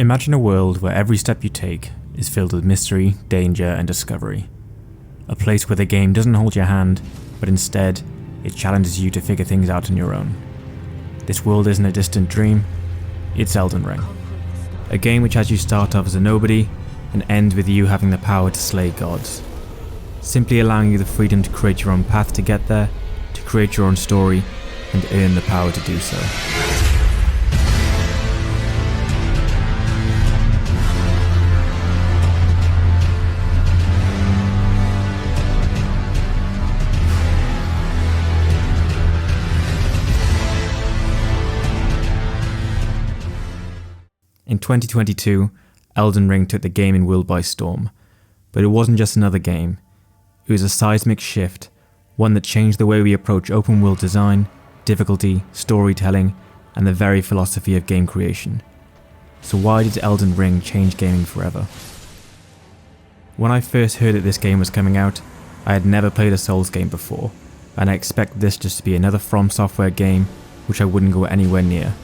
Imagine a world where every step you take is filled with mystery, danger, and discovery. A place where the game doesn't hold your hand, but instead, it challenges you to figure things out on your own. This world isn't a distant dream, it's Elden Ring. A game which has you start off as a nobody and end with you having the power to slay gods. Simply allowing you the freedom to create your own path to get there, to create your own story, and earn the power to do so. In 2022, Elden Ring took the gaming world by storm, but it wasn't just another game. It was a seismic shift, one that changed the way we approach open world design, difficulty, storytelling, and the very philosophy of game creation. So why did Elden Ring change gaming forever? When I first heard that this game was coming out, I had never played a Souls game before, and I expected this just to be another Fromsoftware game which I wouldn't go anywhere near,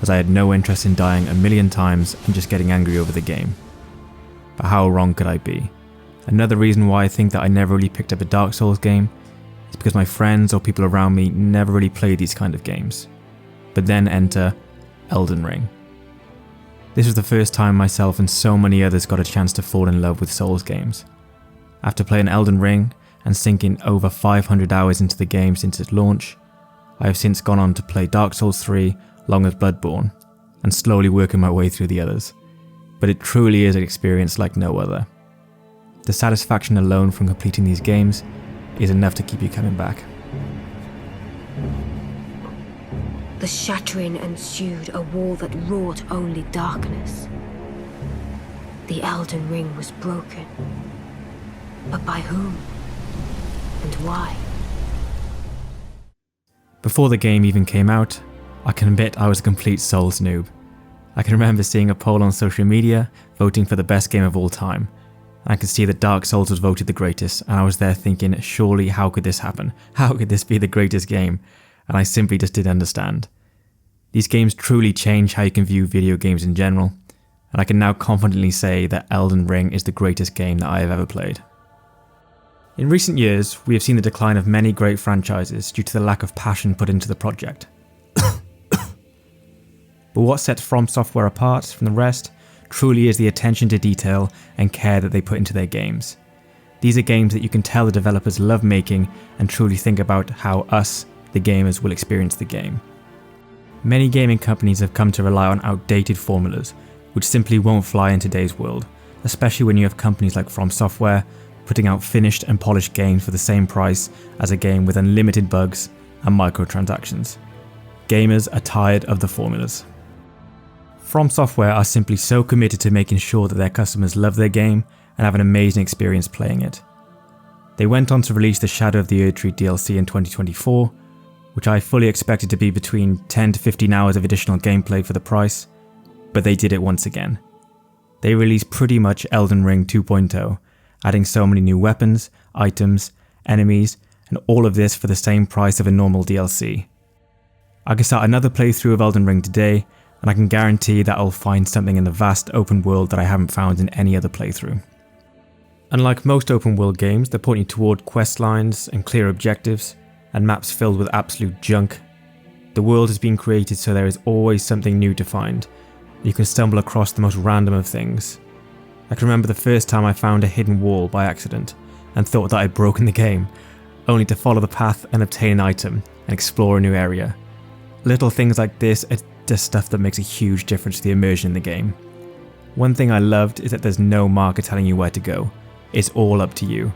as I had no interest in dying a million times and just getting angry over the game. But how wrong could I be? Another reason why I think that I never really picked up a Dark Souls game is because my friends or people around me never really played these kind of games. But then enter Elden Ring. This was the first time myself and so many others got a chance to fall in love with Souls games. After playing Elden Ring and sinking over 500 hours into the game since its launch, I have since gone on to play Dark Souls 3 along with Bloodborne, and slowly working my way through the others. But it truly is an experience like no other. The satisfaction alone from completing these games is enough to keep you coming back. The shattering ensued, a wall that wrought only darkness. The Elden Ring was broken. But by whom? And why? Before the game even came out, I can admit I was a complete Souls noob. I can remember seeing a poll on social media voting for the best game of all time. I could see that Dark Souls was voted the greatest, and I was there thinking, surely how could this happen? How could this be the greatest game? And I simply just didn't understand. These games truly change how you can view video games in general, and I can now confidently say that Elden Ring is the greatest game that I have ever played. In recent years, we have seen the decline of many great franchises due to the lack of passion put into the project. But what sets Fromsoftware apart from the rest truly is the attention to detail and care that they put into their games. These are games that you can tell the developers love making and truly think about how us, the gamers, will experience the game. Many gaming companies have come to rely on outdated formulas, which simply won't fly in today's world, especially when you have companies like Fromsoftware putting out finished and polished games for the same price as a game with unlimited bugs and microtransactions. Gamers are tired of the formulas. Fromsoftware are simply so committed to making sure that their customers love their game and have an amazing experience playing it. They went on to release the Shadow of the Erdtree DLC in 2024, which I fully expected to be between 10 to 15 hours of additional gameplay for the price, but they did it once again. They released pretty much Elden Ring 2.0, adding so many new weapons, items, enemies, and all of this for the same price of a normal DLC. I can start another playthrough of Elden Ring today, and I can guarantee that I'll find something in the vast open world that I haven't found in any other playthrough. Unlike most open world games that point you toward quest lines and clear objectives, and maps filled with absolute junk, the world has been created so there is always something new to find. You can stumble across the most random of things. I can remember the first time I found a hidden wall by accident, and thought that I'd broken the game, only to follow the path and obtain an item, and explore a new area. Little things like this are just stuff that makes a huge difference to the immersion in the game. One thing I loved is that there's no marker telling you where to go. It's all up to you.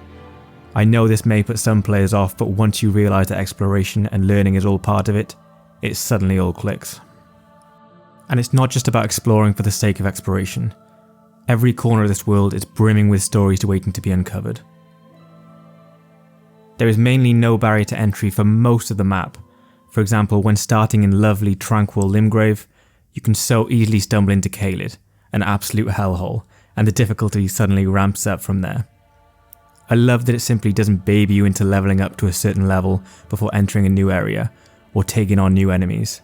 I know this may put some players off, but once you realise that exploration and learning is all part of it, it suddenly all clicks. And it's not just about exploring for the sake of exploration. Every corner of this world is brimming with stories waiting to be uncovered. There is mainly no barrier to entry for most of the map. For example, when starting in lovely, tranquil Limgrave, you can so easily stumble into Caelid, an absolute hellhole, and the difficulty suddenly ramps up from there. I love that it simply doesn't baby you into leveling up to a certain level before entering a new area, or taking on new enemies.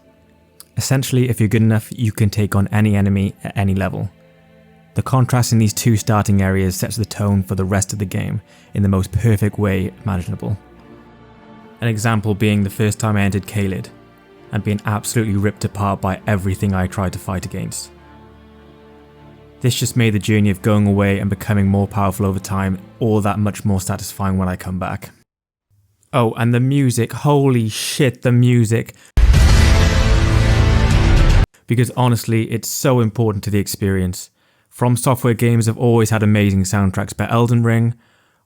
Essentially, if you're good enough, you can take on any enemy at any level, The contrast in these two starting areas sets the tone for the rest of the game in the most perfect way imaginable. An example being the first time I entered Caelid, and being absolutely ripped apart by everything I tried to fight against. This just made the journey of going away and becoming more powerful over time all that much more satisfying when I come back. Oh, and the music, holy shit, the music. Because honestly, it's so important to the experience. Fromsoftware games have always had amazing soundtracks, but Elden Ring,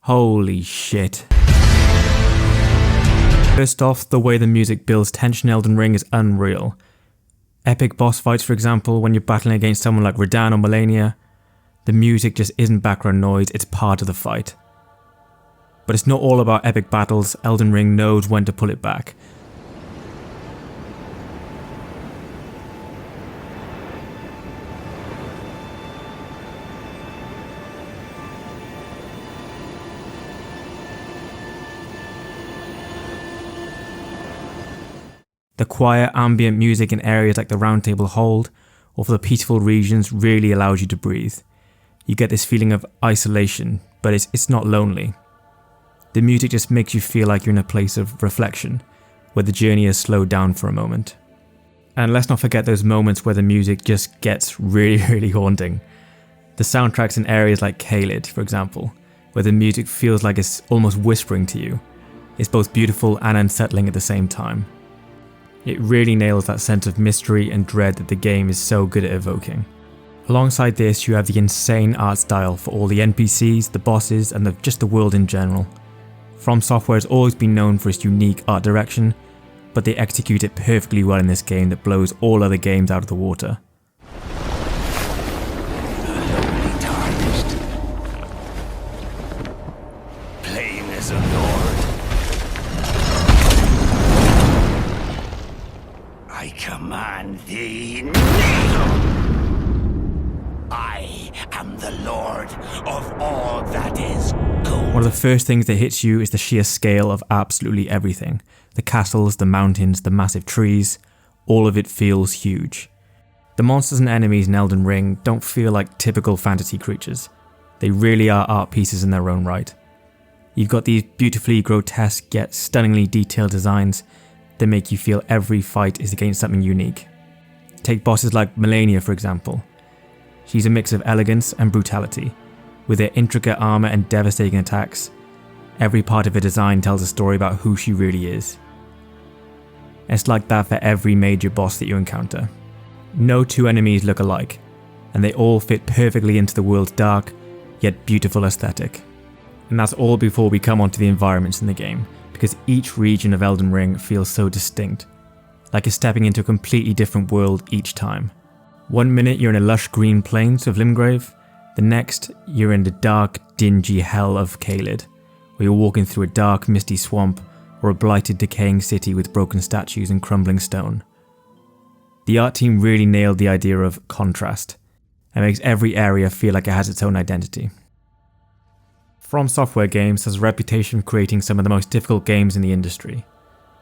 holy shit. First off, the way the music builds tension in Elden Ring is unreal. Epic boss fights, for example, when you're battling against someone like Radahn or Malenia, the music just isn't background noise, it's part of the fight. But it's not all about epic battles, Elden Ring knows when to pull it back. The quiet ambient music in areas like the Round Table Hold, or for the peaceful regions, really allows you to breathe. You get this feeling of isolation, but it's not lonely. The music just makes you feel like you're in a place of reflection, where the journey has slowed down for a moment. And let's not forget those moments where the music just gets really, really haunting. The soundtracks in areas like Caelid, for example, where the music feels like it's almost whispering to you. It's both beautiful and unsettling at the same time. It really nails that sense of mystery and dread that the game is so good at evoking. Alongside this, you have the insane art style for all the NPCs, the bosses, and just the world in general. Fromsoftware has always been known for its unique art direction, but they execute it perfectly well in this game that blows all other games out of the water. Plain as a lord. I command thee, kneel! I am the lord of all that is good. One of the first things that hits you is the sheer scale of absolutely everything. The castles, the mountains, the massive trees, all of it feels huge. The monsters and enemies in Elden Ring don't feel like typical fantasy creatures. They really are art pieces in their own right. You've got these beautifully grotesque yet stunningly detailed designs that make you feel every fight is against something unique. Take bosses like Malenia, for example. She's a mix of elegance and brutality. With her intricate armor and devastating attacks, every part of her design tells a story about who she really is. It's like that for every major boss that you encounter. No two enemies look alike, and they all fit perfectly into the world's dark, yet beautiful aesthetic. And that's all before we come onto the environments in the game, because each region of Elden Ring feels so distinct, like you're stepping into a completely different world each time. One minute you're in a lush green plains of Limgrave, the next you're in the dark, dingy hell of Caelid, where you're walking through a dark, misty swamp or a blighted, decaying city with broken statues and crumbling stone. The art team really nailed the idea of contrast, and makes every area feel like it has its own identity. Fromsoftware Games has a reputation of creating some of the most difficult games in the industry,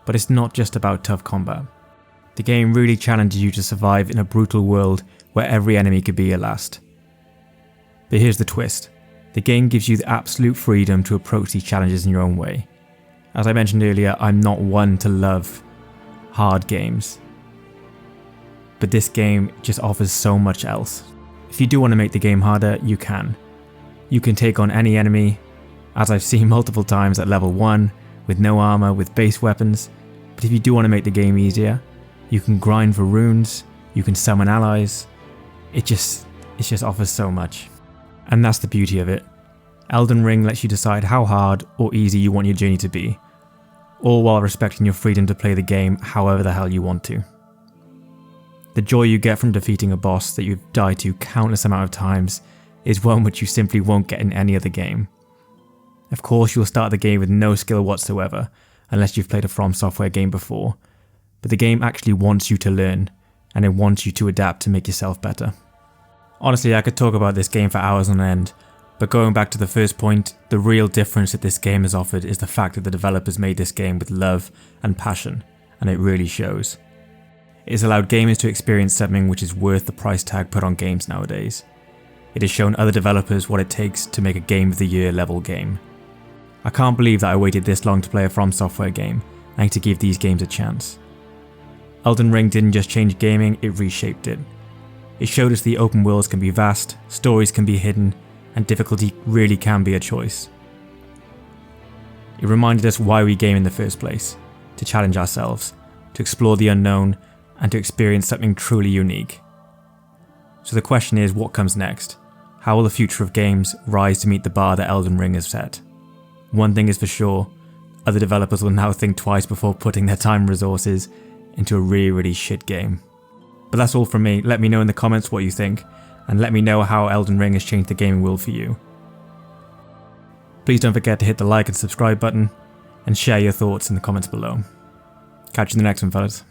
but it's not just about tough combat. The game really challenges you to survive in a brutal world where every enemy could be your last. But here's the twist. The game gives you the absolute freedom to approach these challenges in your own way. As I mentioned earlier, I'm not one to love hard games, but this game just offers so much else. If you do want to make the game harder, you can. You can take on any enemy, as I've seen multiple times at level 1, with no armor, with base weapons. But if you do want to make the game easier, you can grind for runes, you can summon allies. It just offers so much. And that's the beauty of it. Elden Ring lets you decide how hard or easy you want your journey to be, all while respecting your freedom to play the game however the hell you want to. The joy you get from defeating a boss that you've died to countless amount of times is one which you simply won't get in any other game. Of course, you'll start the game with no skill whatsoever, unless you've played a Fromsoftware game before, but the game actually wants you to learn, and it wants you to adapt to make yourself better. Honestly, I could talk about this game for hours on end, but going back to the first point, the real difference that this game has offered is the fact that the developers made this game with love and passion, and it really shows. It has allowed gamers to experience something which is worth the price tag put on games nowadays. it has shown other developers what it takes to make a Game of the Year level game. I can't believe that I waited this long to play a Fromsoftware game, and I need to give these games a chance. Elden Ring didn't just change gaming, it reshaped it. It showed us the open worlds can be vast, stories can be hidden, and difficulty really can be a choice. It reminded us why we game in the first place, to challenge ourselves, to explore the unknown, and to experience something truly unique. So the question is, what comes next? How will the future of games rise to meet the bar that Elden Ring has set? One thing is for sure, other developers will now think twice before putting their time and resources into a really shit game. But that's all from me. Let me know in the comments what you think, and let me know how Elden Ring has changed the gaming world for you. Please don't forget to hit the like and subscribe button, and share your thoughts in the comments below. Catch you in the next one, fellas.